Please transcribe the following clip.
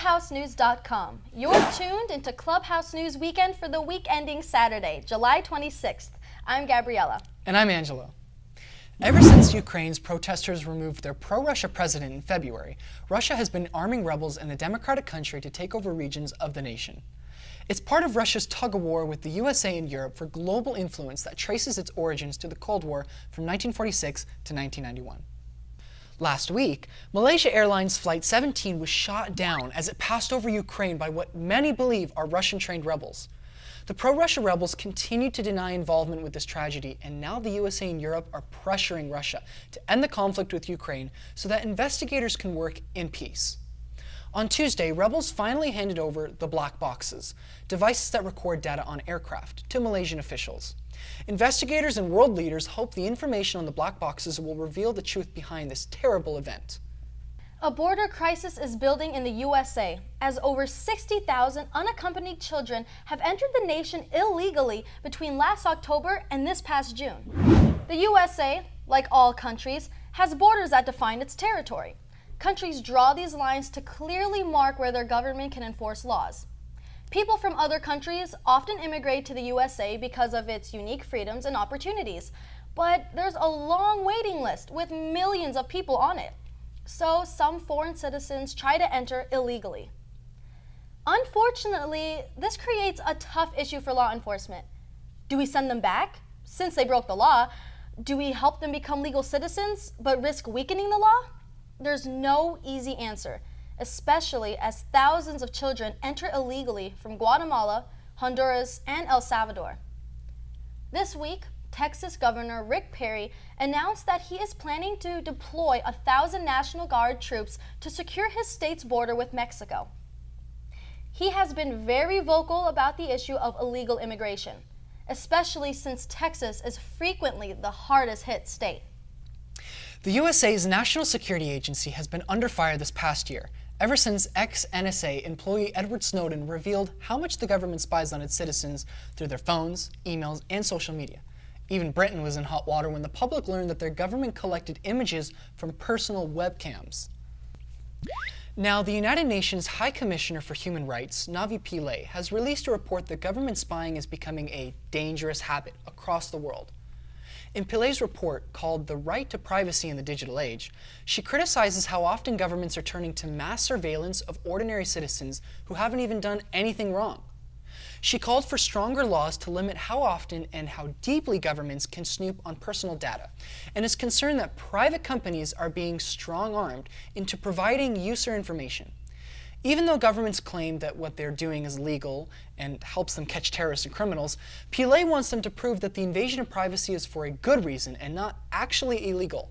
ClubhouseNews.com. You're tuned into Clubhouse News Weekend for the week ending Saturday, July 26th. I'm Gabriella. And I'm Angelo. Ever since Ukraine's protesters removed their pro-Russia president in February, Russia has been arming rebels in the democratic country to take over regions of the nation. It's part of Russia's tug-of-war with the USA and Europe for global influence that traces its origins to the Cold War from 1946 to 1991. Last week, Malaysia Airlines Flight 17 was shot down as it passed over Ukraine by what many believe are Russian-trained rebels. The pro-Russia rebels continue to deny involvement with this tragedy, and now the USA and Europe are pressuring Russia to end the conflict with Ukraine so that investigators can work in peace. On Tuesday, rebels finally handed over the black boxes, devices that record data on aircraft, to Malaysian officials. Investigators and world leaders hope the information on the black boxes will reveal the truth behind this terrible event. A border crisis is building in the USA as over 60,000 unaccompanied children have entered the nation illegally between last October and this past June. The USA, like all countries, has borders that define its territory. Countries draw these lines to clearly mark where their government can enforce laws. People from other countries often immigrate to the USA because of its unique freedoms and opportunities, but there's a long waiting list with millions of people on it. So some foreign citizens try to enter illegally. Unfortunately, this creates a tough issue for law enforcement. Do we send them back, since they broke the law? Do we help them become legal citizens, but risk weakening the law? There's no easy answer, especially as thousands of children enter illegally from Guatemala, Honduras, and El Salvador. This week, Texas Governor Rick Perry announced that he is planning to deploy 1,000 National Guard troops to secure his state's border with Mexico. He has been very vocal about the issue of illegal immigration, especially since Texas is frequently the hardest hit state. The USA's National Security Agency has been under fire this past year, ever since ex-NSA employee Edward Snowden revealed how much the government spies on its citizens through their phones, emails, and social media. Even Britain was in hot water when the public learned that their government collected images from personal webcams. Now, the United Nations High Commissioner for Human Rights, Navi Pillay, has released a report that government spying is becoming a dangerous habit across the world. In Pillay's report, called The Right to Privacy in the Digital Age, she criticizes how often governments are turning to mass surveillance of ordinary citizens who haven't even done anything wrong. She called for stronger laws to limit how often and how deeply governments can snoop on personal data, and is concerned that private companies are being strong-armed into providing user information. Even though governments claim that what they're doing is legal and helps them catch terrorists and criminals, Pillay wants them to prove that the invasion of privacy is for a good reason and not actually illegal.